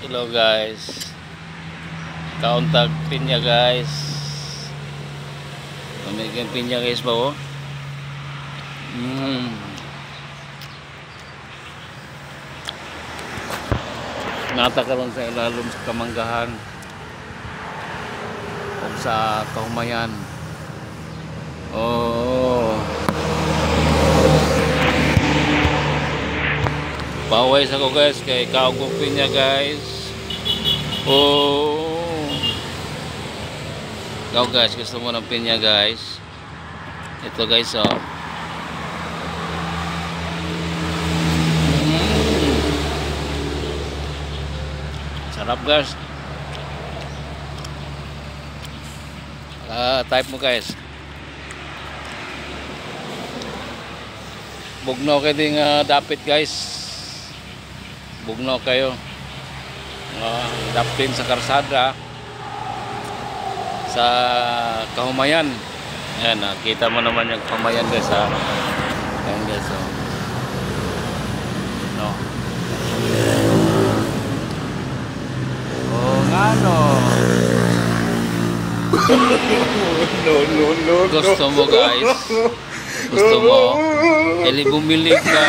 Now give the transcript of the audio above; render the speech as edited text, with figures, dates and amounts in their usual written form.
Hello guys, kauntag pinya guys. Mamigyan pinya guys ba oh? Nata karon sa ilalom sa kamanggahan o sa kahumayan. Oh, baway sa ko guys kay kaugong pinya guys. Oh, ikaw guys, gusto mo ng pinya guys? Ito guys oh. Sarap guys. Type mo guys. Bugnaw kayo ding dapit guys. Bugnaw kayo. Dapin sa karsada. Sa kahumayan. Ayan, kita mo naman yung kahumayan guys ha. Ayan guys oh. No. Ano? No. Gusto mo guys? Gusto mo? Eli bumili ka.